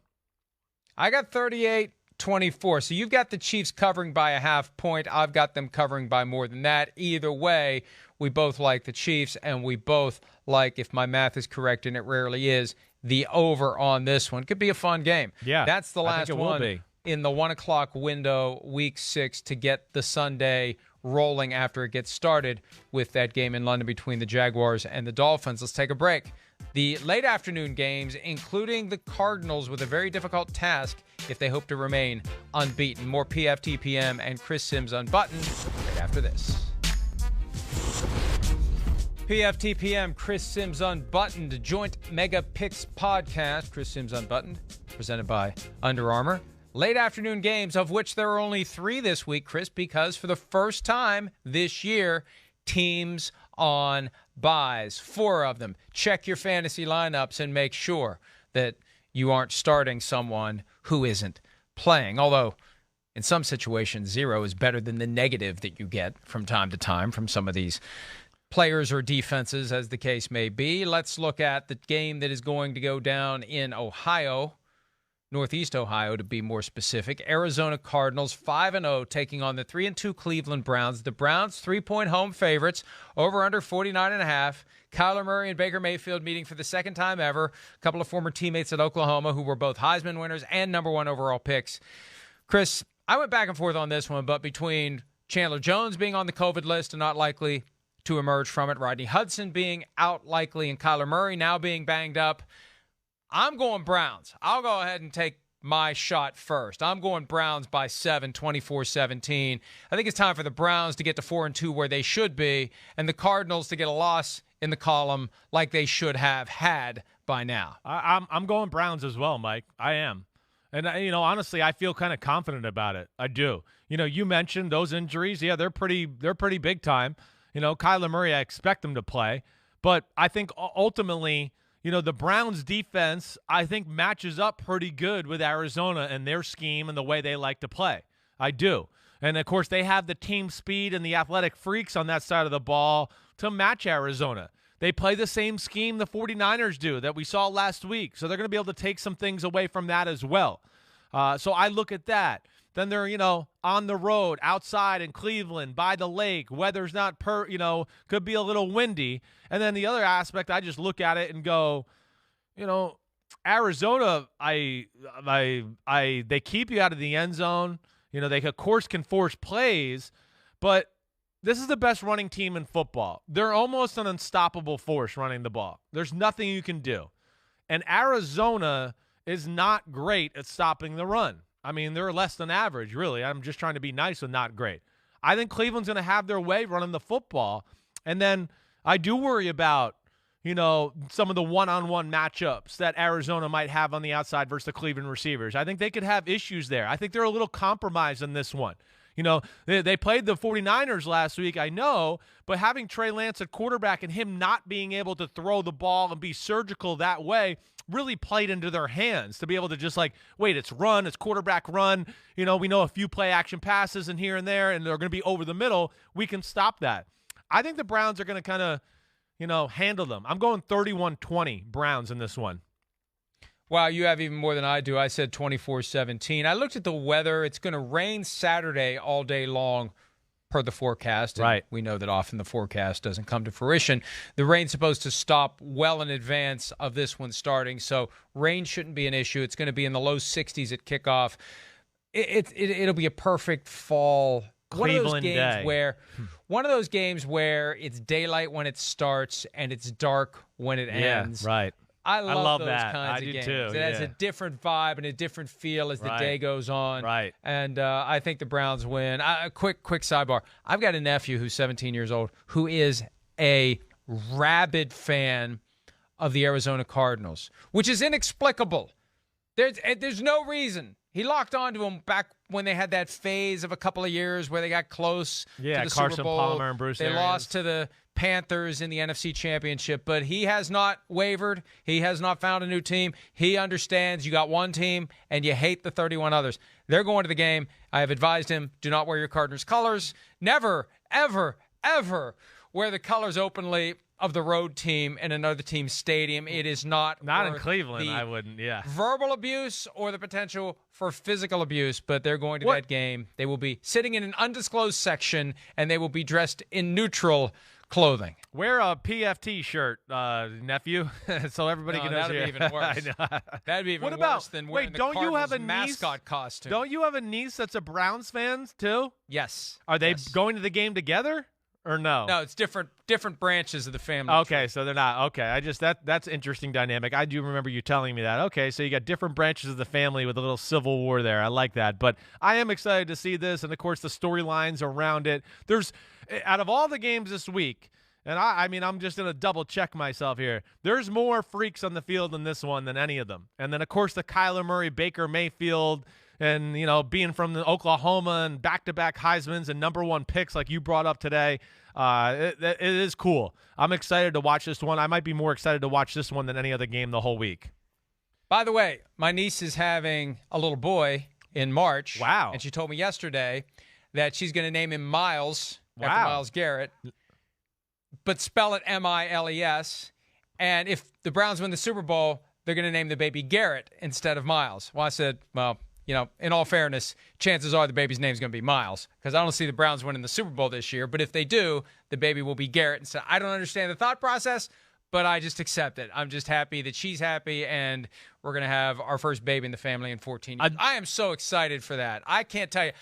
I got 38-24. So you've got the Chiefs covering by a half point. I've got them covering by more than that. Either way, we both like the Chiefs, and we both like, if my math is correct, and it rarely is, the over on this one. Could be a fun game. Yeah, that's the last I think it one. Will be. In the 1 o'clock window, week 6, to get the Sunday rolling after it gets started with that game in London between the Jaguars and the Dolphins. Let's take a break. The late afternoon games, including the Cardinals, with a very difficult task if they hope to remain unbeaten. More PFTPM and Chris Sims Unbuttoned right after this. PFTPM, Chris Sims Unbuttoned, joint Mega Picks podcast. Chris Sims Unbuttoned, presented by Under Armour. Late afternoon games, of which there are only 3 this week, Chris, because for the first time this year, teams on buys. 4 of them. Check your fantasy lineups and make sure that you aren't starting someone who isn't playing. Although, in some situations, 0 is better than the negative that you get from time to time from some of these players or defenses, as the case may be. Let's look at the game that is going to go down in Ohio. Northeast Ohio, to be more specific. Arizona Cardinals 5-0 taking on the 3-2 Cleveland Browns. The Browns 3-point home favorites, over under 49.5. Kyler Murray and Baker Mayfield meeting for the second time ever. A couple of former teammates at Oklahoma who were both Heisman winners and number 1 overall picks. Chris, I went back and forth on this one, but between Chandler Jones being on the COVID list and not likely to emerge from it, Rodney Hudson being out likely, and Kyler Murray now being banged up, I'm going Browns. I'll go ahead and take my shot first. I'm going Browns by 7, 24-17. I think it's time for the Browns to get to 4-2 where they should be, and the Cardinals to get a loss in the column like they should have had by now. I'm going Browns as well, Mike. I am. And, honestly, I feel kind of confident about it. I do. You mentioned those injuries. Yeah, they're pretty big time. Kyler Murray, I expect him to play. But I think ultimately, the Browns defense, I think, matches up pretty good with Arizona and their scheme and the way they like to play. I do. And, of course, they have the team speed and the athletic freaks on that side of the ball to match Arizona. They play the same scheme the 49ers do that we saw last week. So they're going to be able to take some things away from that as well. So I look at that. Then they're, on the road, outside in Cleveland, by the lake. Weather's not, could be a little windy. And then the other aspect, I just look at it and go, Arizona, they keep you out of the end zone. You know, they of course can force plays, but this is the best running team in football. They're almost an unstoppable force running the ball. There's nothing you can do. And Arizona is not great at stopping the run. I mean, they're less than average, really. I'm just trying to be nice and not great. I think Cleveland's going to have their way running the football. And then I do worry about, you know, some of the one-on-one matchups that Arizona might have on the outside versus the Cleveland receivers. I think they could have issues there. I think they're a little compromised in this one. You know, they played the 49ers last week, I know, but having Trey Lance at quarterback and him not being able to throw the ball and be surgical that way really played into their hands to be able to just like, wait, it's quarterback run. You know, we know a few play action passes and here and there, and they're going to be over the middle. We can stop that. I think the Browns are going to kind of, you know, handle them. I'm going 31-20 Browns in this one. Wow, you have even more than I do. I said 24-17. I looked at the weather. It's going to rain Saturday all day long per the forecast. And right. We know that often the forecast doesn't come to fruition. The rain's supposed to stop well in advance of this one starting, so rain shouldn't be an issue. It's going to be in the low 60s at kickoff. It'll be a perfect fall Cleveland day. One of those games where it's daylight when it starts and it's dark when it ends. Yeah, right. I love those that. kinds of games. Too, it has a different vibe and a different feel as the day goes on. Right. And I think the Browns win. Quick sidebar. I've got a nephew who's 17 years old who is a rabid fan of the Arizona Cardinals, which is inexplicable. There's no reason. He locked onto them back when they had that phase of a couple of years where they got close to the Carson Super Bowl. Palmer and Bruce Arians. They lost to the Panthers in the NFC Championship, but he has not wavered. He has not found a new team. He understands you got one team and you hate the 31 others. They're going to the game. I have advised him, do not wear your Cardinals colors. Never, ever, ever wear the colors openly of the road team in another team's stadium. It is not in Cleveland. I wouldn't. Verbal abuse or the potential for physical abuse, but they're going to that game. They will be sitting in an undisclosed section and they will be dressed in neutral clothing. Wear a PFT shirt, nephew, so everybody can know. That'd be even worse. That'd be even worse than wearing the Cardinals mascot costume. Don't you have a niece that's a Browns fan too? Yes. Are they going to the game together? Or no? No, it's different branches of the family. Okay, tree. So they're not. Okay, that's interesting dynamic. I do remember you telling me that. Okay, so you got different branches of the family with a little civil war there. I like that. But I am excited to see this, and of course the storylines around it. There's, out of all the games this week, and I mean, I'm just going to double check myself here. There's more freaks on the field in this one than any of them. And then, of course, the Kyler Murray, Baker Mayfield, and, you know, being from the Oklahoma and back-to-back Heismans and #1 picks like you brought up today, it is cool. I'm excited to watch this one. I might be more excited to watch this one than any other game the whole week. By the way, my niece is having a little boy in March. Wow. And she told me yesterday that she's going to name him Miles, after Myles Garrett, but spell it Miles. And if the Browns win the Super Bowl, they're going to name the baby Garrett instead of Miles. Well, I said, well, you know, in all fairness, chances are the baby's name's going to be Miles because I don't see the Browns winning the Super Bowl this year. But if they do, the baby will be Garrett. And so I don't understand the thought process, but I just accept it. I'm just happy that she's happy, and we're going to have our first baby in the family in 14 years. I am so excited for that. I can't tell you.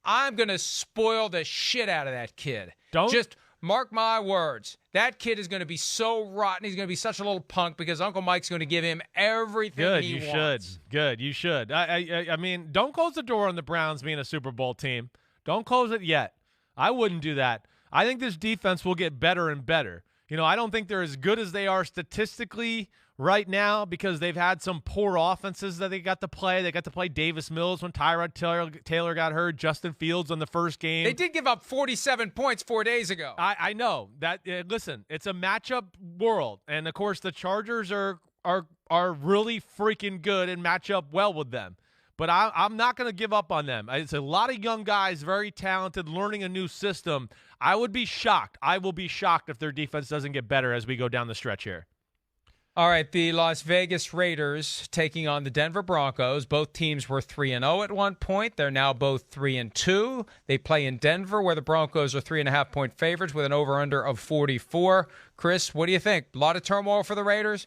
I'm going to spoil the shit out of that kid. Just mark my words. That kid is going to be so rotten. He's going to be such a little punk because Uncle Mike's going to give him everything he wants. Good, you should. I mean, don't close the door on the Browns being a Super Bowl team. Don't close it yet. I wouldn't do that. I think this defense will get better and better. You know, I don't think they're as good as they are statistically right now because they've had some poor offenses that they got to play. They got to play Davis Mills when Tyrod Taylor got hurt, Justin Fields on the first game. They did give up 47 points 4 days ago. I know that. Listen, it's a matchup world, and of course the Chargers are really freaking good and match up well with them. But I'm not going to give up on them. It's a lot of young guys, very talented, learning a new system. I would be shocked. I will be shocked if their defense doesn't get better as we go down the stretch here. All right, the Las Vegas Raiders taking on the Denver Broncos. Both teams were 3-0 at one point. They're now both 3-2. They play in Denver, where the Broncos are 3.5-point favorites with an over-under of 44. Chris, what do you think? A lot of turmoil for the Raiders.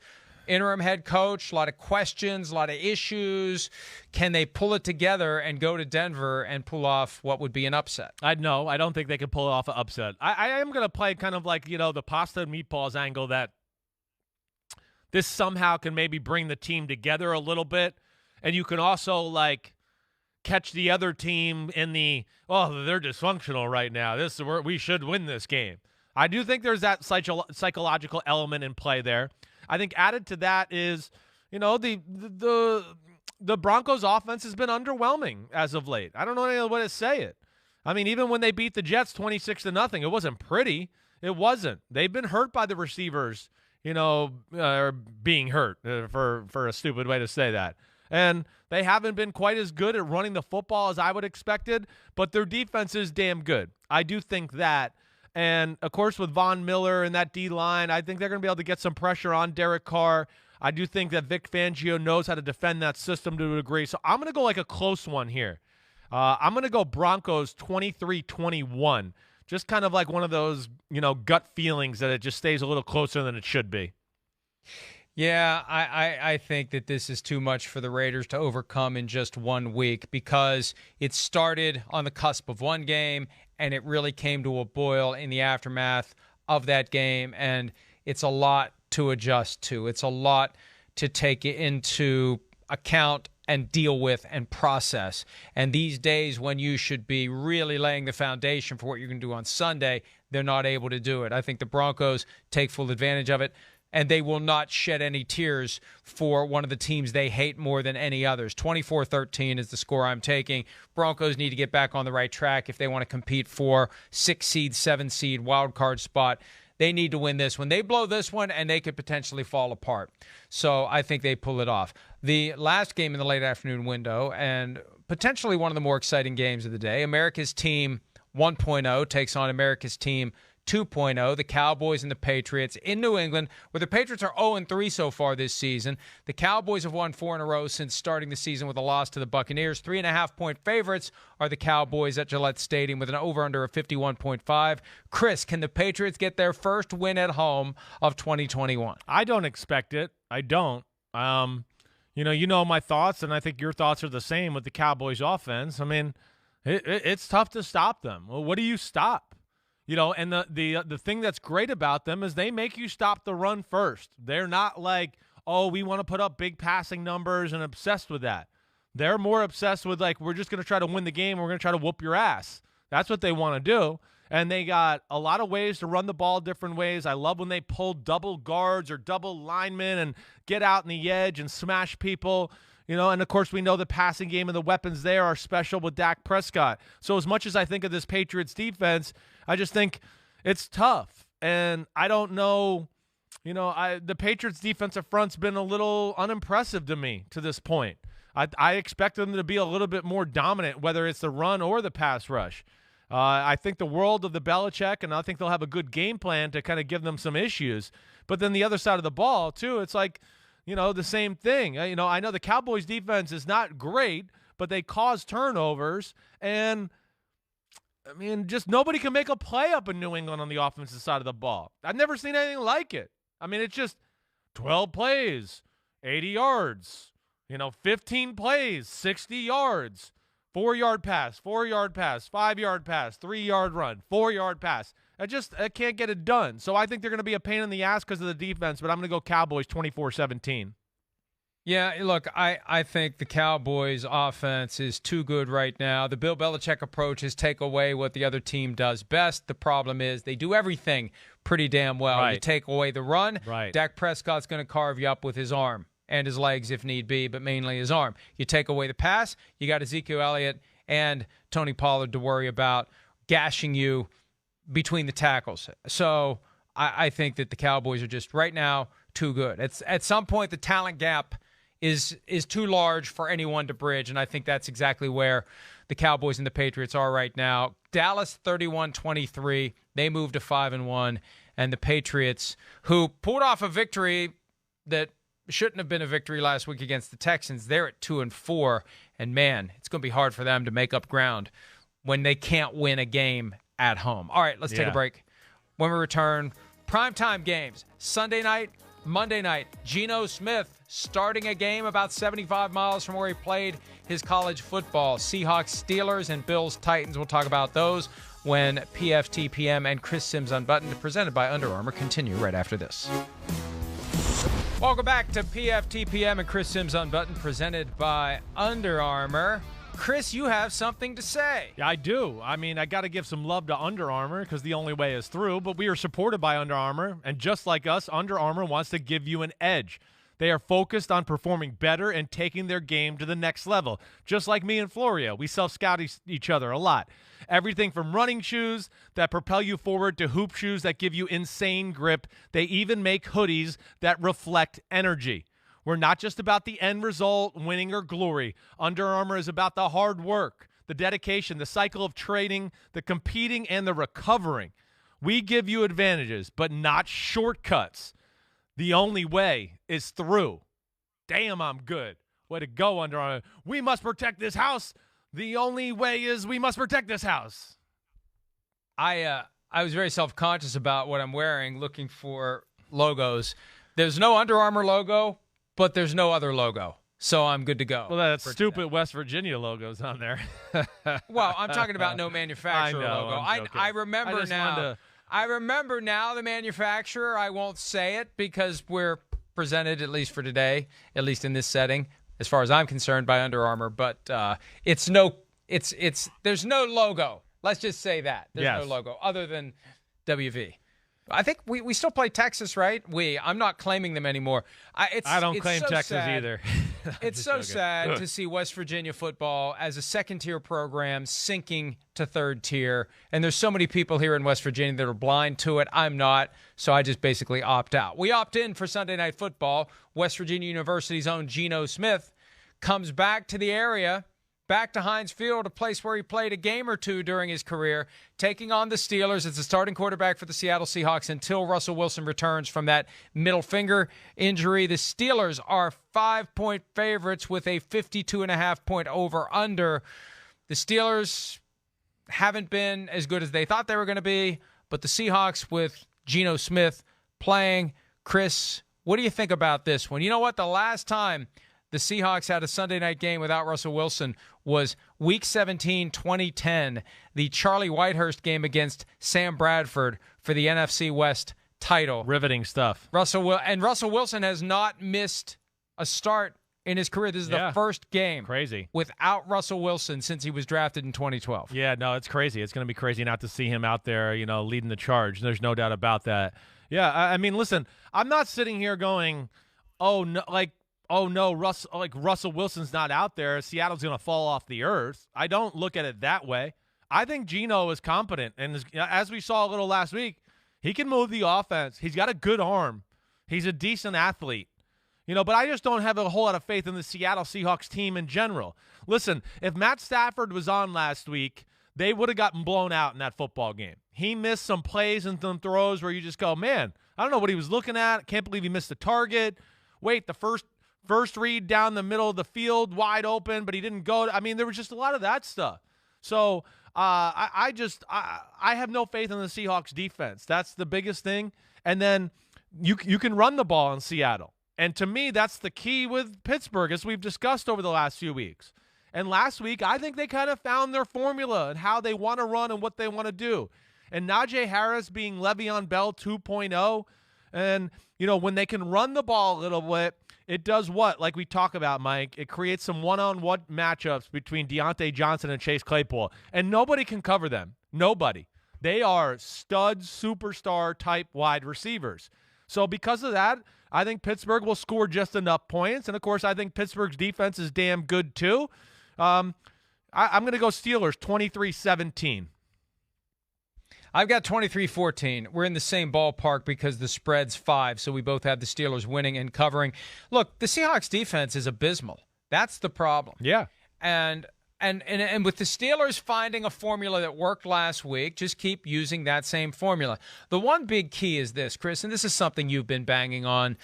interim head coach, a lot of questions, a lot of issues. Can they pull it together and go to Denver and pull off what would be an upset? I don't think they could pull off an upset. I am going to play kind of like, the pasta and meatballs angle, that this somehow can maybe bring the team together a little bit. And you can also, like, catch the other team in the, they're dysfunctional right now. We should win this game. I do think there's that psychological element in play there. I think added to that is, the Broncos offense has been underwhelming as of late. I don't know any other way to say it. I mean, even when they beat the Jets 26-0, it wasn't pretty. It wasn't. They've been hurt by the receivers, or being hurt, for a stupid way to say that. And they haven't been quite as good at running the football as I would expected, but their defense is damn good. I do think that. And, of course, with Von Miller and that D-line, I think they're going to be able to get some pressure on Derek Carr. I do think that Vic Fangio knows how to defend that system to a degree. So I'm going to go like a close one here. I'm going to go Broncos 23-21. Just kind of like one of those, gut feelings that it just stays a little closer than it should be. Yeah, I think that this is too much for the Raiders to overcome in just 1 week, because it started on the cusp of one game and it really came to a boil in the aftermath of that game, and it's a lot to adjust to. It's a lot to take into account and deal with and process. And these days when you should be really laying the foundation for what you're going to do on Sunday, they're not able to do it. I think the Broncos take full advantage of it, and they will not shed any tears for one of the teams they hate more than any others. 24-13 is the score I'm taking. Broncos need to get back on the right track if they want to compete for 6 seed, 7 seed wild card spot. They need to win this one. They blow this one, and they could potentially fall apart. So I think they pull it off. The last game in the late afternoon window, and potentially one of the more exciting games of the day, America's Team 1.0 takes on America's Team 2.0, the Cowboys and the Patriots in New England, where the Patriots are 0-3 so far this season. The Cowboys have won 4 in a row since starting the season with a loss to the Buccaneers. 3.5-point favorites are the Cowboys at Gillette Stadium with an over-under of 51.5. Chris, can the Patriots get their first win at home of 2021? I don't expect it. I don't. You know my thoughts, and I think your thoughts are the same with the Cowboys offense. I mean, it's tough to stop them. Well, what do you stop? And the thing that's great about them is they make you stop the run first. They're not like, we want to put up big passing numbers and obsessed with that. They're more obsessed with, like, we're just going to try to win the game. We're going to try to whoop your ass. That's what they want to do. And they got a lot of ways to run the ball different ways. I love when they pull double guards or double linemen and get out in the edge and smash people. And of course we know the passing game and the weapons there are special with Dak Prescott. So as much as I think of this Patriots defense, I just think it's tough. And I don't know, the Patriots defensive front's been a little unimpressive to me to this point. I expect them to be a little bit more dominant, whether it's the run or the pass rush. I think the world of the Belichick, and I think they'll have a good game plan to kind of give them some issues. But then the other side of the ball, too, it's like, the same thing. I know the Cowboys defense is not great, but they cause turnovers. And, I mean, just nobody can make a play up in New England on the offensive side of the ball. I've never seen anything like it. I mean, it's just 12 plays, 80 yards, 15 plays, 60 yards, 4-yard pass, 4-yard pass, 5-yard pass, 3-yard run, 4-yard pass. I can't get it done. So I think they're going to be a pain in the ass because of the defense, but I'm going to go Cowboys 24-17. Yeah, look, I think the Cowboys' offense is too good right now. The Bill Belichick approach is take away what the other team does best. The problem is they do everything pretty damn well. Right. You take away the run, right. Dak Prescott's going to carve you up with his arm and his legs if need be, but mainly his arm. You take away the pass, you got Ezekiel Elliott and Tony Pollard to worry about gashing you between the tackles. So I think that the Cowboys are just right now too good. At some point, the talent gap is too large for anyone to bridge, and I think that's exactly where the Cowboys and the Patriots are right now. Dallas 31-23, they moved to 5-1, and the Patriots, who pulled off a victory that shouldn't have been a victory last week against the Texans, they're at 2-4, and man, it's going to be hard for them to make up ground when they can't win a game at home. All right, let's take a break. When we return, primetime games, Sunday night, Monday night, Geno Smith starting a game about 75 miles from where he played his college football. Seahawks, Steelers, and Bills, Titans. We'll talk about those when PFT PM and Chris Sims Unbuttoned, presented by Under Armour, continue right after this. Welcome back to PFT PM and Chris Sims Unbuttoned, presented by Under Armour. Chris, you have something to say. Yeah, I do. I mean, I got to give some love to Under Armour because the only way is through, but we are supported by Under Armour, and just like us, Under Armour wants to give you an edge. They are focused on performing better and taking their game to the next level. Just like me and Florio, we self-scout each other a lot. Everything from running shoes that propel you forward to hoop shoes that give you insane grip. They even make hoodies that reflect energy. We're not just about the end result, winning or glory. Under Armour is about the hard work, the dedication, the cycle of training, the competing, and the recovering. We give you advantages, but not shortcuts. The only way is through. Damn, I'm good. Way to go, Under Armour. We must protect this house. The only way is we must protect this house. I was very self-conscious about what I'm wearing, looking for logos. There's no Under Armour logo, but there's no other logo, so I'm good to go. Well, that's stupid West Virginia logos on there. Well, I'm talking about no manufacturer logo. I remember now. I remember now the manufacturer. I won't say it because we're presented, at least for today, at least in this setting, as far as I'm concerned, by Under Armour. But there's no logo. Let's just say that there's no logo other than WV. I think we still play Texas, right? I'm not claiming them anymore. I don't claim Texas either. It's so sad to see West Virginia football as a second-tier program sinking to third tier. And there's so many people here in West Virginia that are blind to it. I'm not, so I just basically opt out. We opt in for Sunday Night Football. West Virginia University's own Geno Smith comes back to the area, back to Heinz Field, a place where he played a game or two during his career, taking on the Steelers as the starting quarterback for the Seattle Seahawks until Russell Wilson returns from that middle finger injury. The Steelers are 5-point favorites with a 52.5-point over-under. The Steelers haven't been as good as they thought they were going to be, but the Seahawks with Geno Smith playing. Chris, what do you think about this one? You know what? The last time the Seahawks had a Sunday night game without Russell Wilson was Week 17, 2010, the Charlie Whitehurst game against Sam Bradford for the NFC West title. Riveting stuff. Russell Wilson has not missed a start in his career. This is the first game without Russell Wilson since he was drafted in 2012. Yeah, no, it's crazy. It's going to be crazy not to see him out there, leading the charge. There's no doubt about that. Yeah, I mean, listen, I'm not sitting here going, oh no, Russell Wilson's not out there. Seattle's going to fall off the earth. I don't look at it that way. I think Geno is competent, and as we saw a little last week, he can move the offense. He's got a good arm. He's a decent athlete. But I just don't have a whole lot of faith in the Seattle Seahawks team in general. Listen, if Matt Stafford was on last week, they would have gotten blown out in that football game. He missed some plays and some throws where you just go, man, I don't know what he was looking at. Can't believe he missed the target. Wait, the first read down the middle of the field, wide open, but he didn't go. I mean, there was just a lot of that stuff. So I have no faith in the Seahawks defense. That's the biggest thing. And then you can run the ball in Seattle. And to me, that's the key with Pittsburgh, as we've discussed over the last few weeks. And last week, I think they kind of found their formula and how they want to run and what they want to do. And Najee Harris being Le'Veon Bell 2.0, and, when they can run the ball a little bit, it does what? Like we talk about, Mike, it creates some one-on-one matchups between Deontay Johnson and Chase Claypool, and nobody can cover them. Nobody. They are stud, superstar-type wide receivers. So because of that, I think Pittsburgh will score just enough points, and, of course, I think Pittsburgh's defense is damn good too. I'm going to go Steelers 23-17. I've got 23-14. We're in the same ballpark because the spread's 5, so we both have the Steelers winning and covering. Look, the Seahawks defense is abysmal. That's the problem. Yeah. And with the Steelers finding a formula that worked last week, just keep using that same formula. The one big key is this, Chris, and this is something you've been banging on.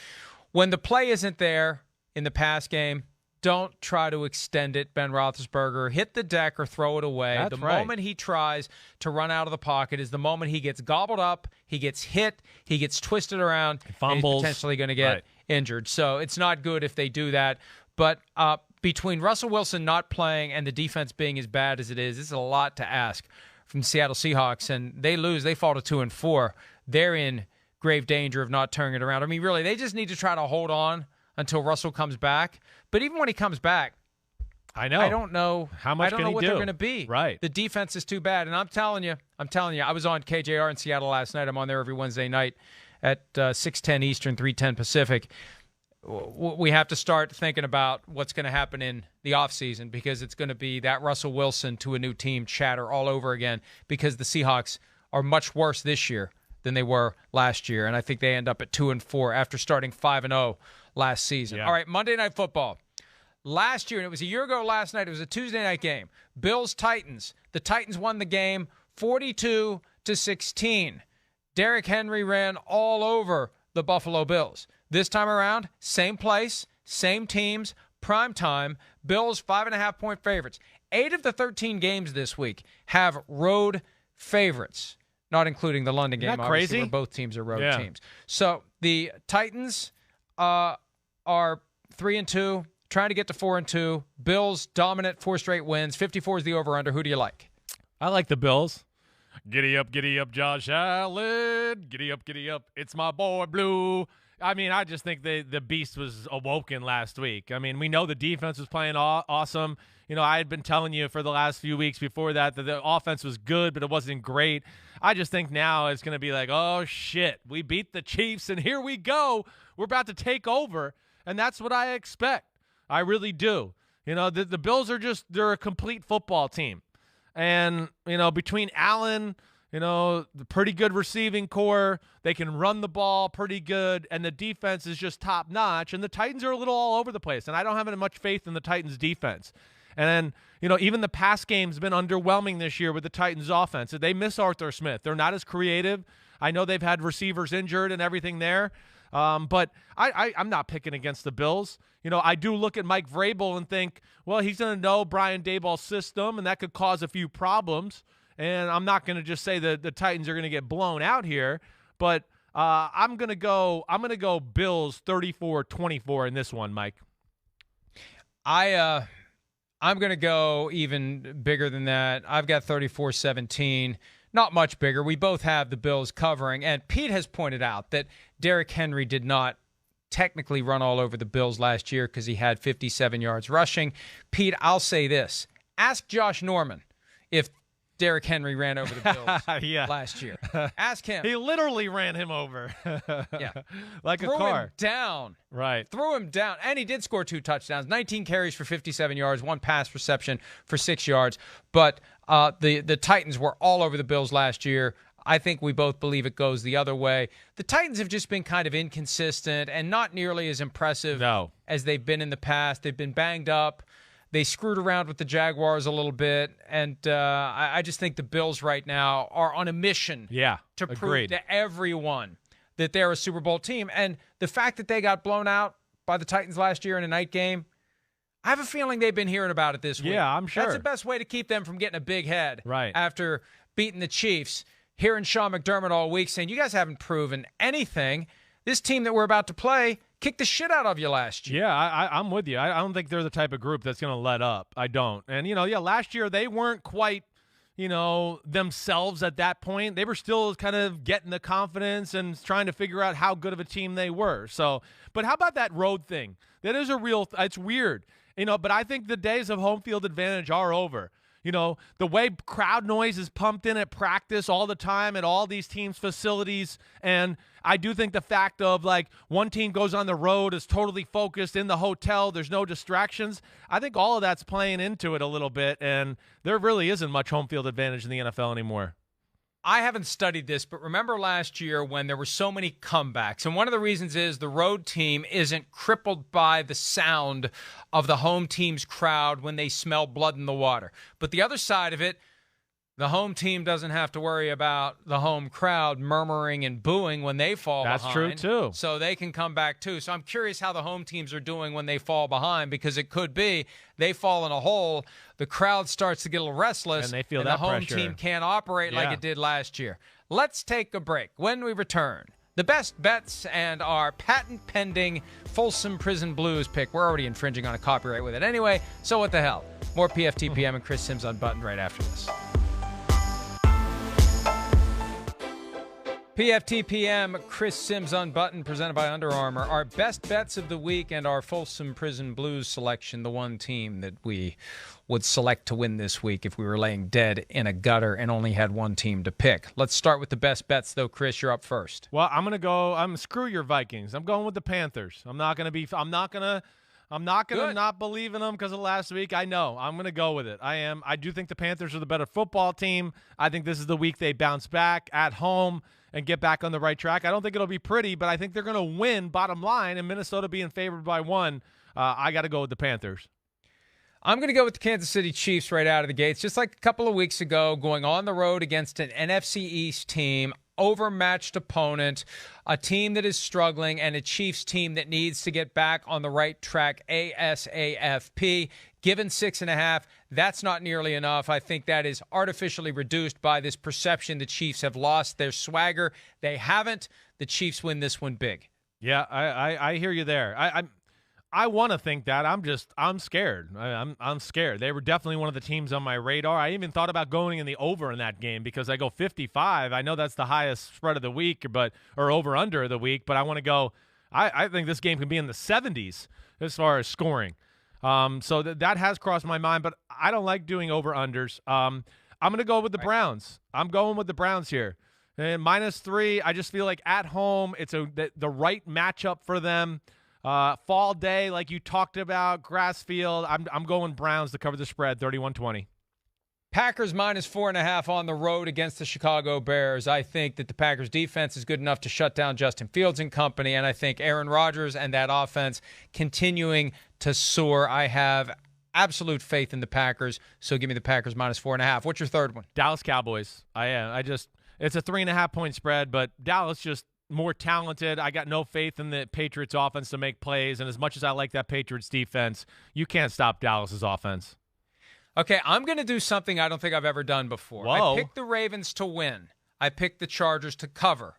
When the play isn't there in the pass game, don't try to extend it, Ben Roethlisberger. Hit the deck or throw it away. That's the right. moment he tries to run out of the pocket is the moment he gets gobbled up, he gets hit, he gets twisted around, fumbles. and he's potentially going to get injured. So it's not good if they do that. But between Russell Wilson not playing and the defense being as bad as it is, this is a lot to ask from the Seattle Seahawks. And they lose. They fall to 2-4. They're in grave danger of not turning it around. I mean, really, they just need to try to hold on until Russell comes back. But even when he comes back, I don't know how much I don't know what they're going to be. Right. The defense is too bad. And I'm telling you, I was on KJR in Seattle last night. I'm on there every Wednesday night at 6:10 Eastern, 3:10 Pacific. We have to start thinking about what's going to happen in the offseason, because it's going to be that Russell Wilson to a new team chatter all over again, because the Seahawks are much worse this year than they were last year. And I think they end up at 2-4 after starting 5-0 last season. Yeah. All right, Monday Night Football. Last year, and it was a year ago last night, it was a Tuesday night game. Bills-Titans. The Titans won the game 42-16. Derrick Henry ran all over the Buffalo Bills. This time around, same place, same teams, prime time. Bills 5.5-point favorites. 8 of the 13 games this week have road favorites, not including the London game, Isn't that obviously, crazy? where both teams are road teams. So the Titans are 3-2, trying to get to 4-2. Bills dominant, 4 straight wins. 54 is the over-under. Who do you like? I like the Bills. Giddy up, Josh Allen. Giddy up, it's my boy Blue. I mean, I just think the beast was awoken last week. I mean, we know the defense was playing awesome. You know, I had been telling you for the last few weeks before that the offense was good, but it wasn't great. I just think now it's going to be like, oh, shit, we beat the Chiefs, and here we go. We're about to take over, and that's what I expect. I really do. You know, the Bills are they're a complete football team. And, you know, between Allen, you know, the pretty good receiving core, they can run the ball pretty good, and the defense is just top-notch, and the Titans are a little all over the place, and I don't have any much faith in the Titans' defense. And then, you know, even the pass game's been underwhelming this year with the Titans' offense. They miss Arthur Smith. They're not as creative. I know they've had receivers injured and everything there, but I'm not picking against the Bills. You know, I do look at Mike Vrabel and think, well, he's going to know Brian Daboll's system, and that could cause a few problems. And I'm not going to just say that the Titans are going to get blown out here, but I'm going to go Bills 34-24 in this one, Mike. I'm going to go even bigger than that. I've got 34-17. Not much bigger. We both have the Bills covering, and Pete has pointed out that Derrick Henry did not technically run all over the Bills last year because he had 57 yards rushing. Pete, I'll say this. Ask Josh Norman if Derrick Henry ran over the Bills last year. Ask him. He literally ran him over. Like a car. Threw him down. Right. Threw him down. And he did score 2 touchdowns, 19 carries for 57 yards, 1 pass reception for 6 yards. But the Titans were all over the Bills last year. I think we both believe it goes the other way. The Titans have just been kind of inconsistent and not nearly as impressive as they've been in the past. They've been banged up. They screwed around with the Jaguars a little bit, and I just think the Bills right now are on a mission to prove to everyone that they're a Super Bowl team. And the fact that they got blown out by the Titans last year in a night game, I have a feeling they've been hearing about it this week. Yeah, I'm sure. That's the best way to keep them from getting a big head after beating the Chiefs. Hearing Sean McDermott all week saying, you guys haven't proven anything. This team that we're about to play kicked the shit out of you last year. Yeah, I'm with you. I don't think they're the type of group that's going to let up. I don't. And, last year they weren't quite, themselves at that point. They were still kind of getting the confidence and trying to figure out how good of a team they were. So, but how about that road thing? That is a real, it's weird, but I think the days of home field advantage are over. The way crowd noise is pumped in at practice all the time at all these teams' facilities. And I do think the fact of, one team goes on the road, is totally focused in the hotel, there's no distractions. I think all of that's playing into it a little bit, and there really isn't much home field advantage in the NFL anymore. I haven't studied this, but remember last year when there were so many comebacks, and one of the reasons is the road team isn't crippled by the sound of the home team's crowd when they smell blood in the water. But the other side of it, The home team doesn't have to worry about the home crowd murmuring and booing when they fall behind. That's true, too. So they can come back, too. So I'm curious how the home teams are doing when they fall behind, because it could be they fall in a hole, the crowd starts to get a little restless, and they feel and that the home pressure. team can't operate like it did last year. Let's take a break. When we return, the best bets and our patent-pending Folsom Prison Blues pick. We're already infringing on a copyright with it anyway, so what the hell? More PFTPM and Chris Sims Unbuttoned right after this. PFTPM, Chris Sims Unbuttoned, presented by Under Armour. Our best bets of the week and our Folsom Prison Blues selection, the one team that we would select to win this week if we were laying dead in a gutter and only had one team to pick. Let's start with the best bets, though. Chris, you're up first. Well, screw your Vikings. I'm going with the Panthers. I'm not going to not believe in them because of last week. I know. I'm going to go with it. I do think the Panthers are the better football team. I think this is the week they bounce back at home and get back on the right track. I don't think it'll be pretty, but I think they're going to win, bottom line, and Minnesota being favored by 1. I got to go with the Panthers. I'm going to go with the Kansas City Chiefs right out of the gates. Just like a couple of weeks ago, going on the road against an NFC East team, overmatched opponent, a team that is struggling, and a Chiefs team that needs to get back on the right track ASAFP. Given 6.5, that's not nearly enough. I think that is artificially reduced by this perception the Chiefs have lost their swagger. They haven't. The Chiefs win this one big. Yeah, I hear you there. I want to think that. I'm scared. I'm scared. They were definitely one of the teams on my radar. I even thought about going in the over in that game because I go 55. I know that's the highest spread of the week, or over under of the week, but I want to go. I think this game can be in the 70s as far as scoring. So that has crossed my mind, but I don't like doing over unders. I'm going to go with the Browns. I'm going with the Browns here. And -3. I just feel like at home it's the right matchup for them. Fall day, like you talked about, grass field. I'm going Browns to cover the spread, 31-20. Packers -4.5 on the road against the Chicago Bears. I think that the Packers defense is good enough to shut down Justin Fields and company, and I think Aaron Rodgers and that offense continuing to soar. I have absolute faith in the Packers, so give me the Packers -4.5. What's your third one? Dallas Cowboys. It's a 3.5-point spread, but Dallas just more talented. I got no faith in the Patriots offense to make plays, and as much as I like that Patriots defense, you can't stop Dallas's offense. Okay, I'm going to do something I don't think I've ever done before. Whoa. I picked the Ravens to win. I picked the Chargers to cover.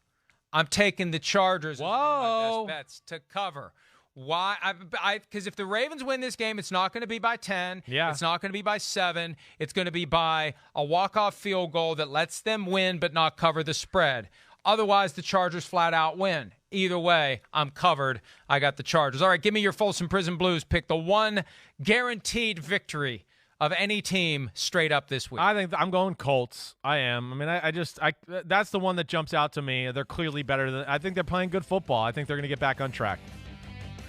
I'm taking the Chargers as one of my best bets to cover. Why? Because if the Ravens win this game, it's not going to be by 10. Yeah. It's not going to be by 7. It's going to be by a walk-off field goal that lets them win but not cover the spread. Otherwise, the Chargers flat out win. Either way, I'm covered. I got the Chargers. All right, give me your Folsom Prison Blues. Pick the one guaranteed victory of any team straight up this week. I think I'm going Colts. I am. I mean, that's the one that jumps out to me. They're clearly better than. I think they're playing good football. I think they're going to get back on track.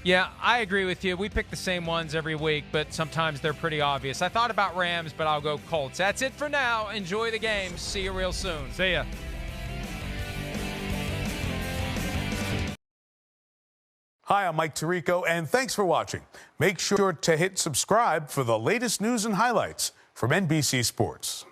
Yeah, I agree with you. We pick the same ones every week, but sometimes they're pretty obvious. I thought about Rams, but I'll go Colts. That's it for now. Enjoy the game. See you real soon. See ya. Hi, I'm Mike Tirico, and thanks for watching. Make sure to hit subscribe for the latest news and highlights from NBC Sports.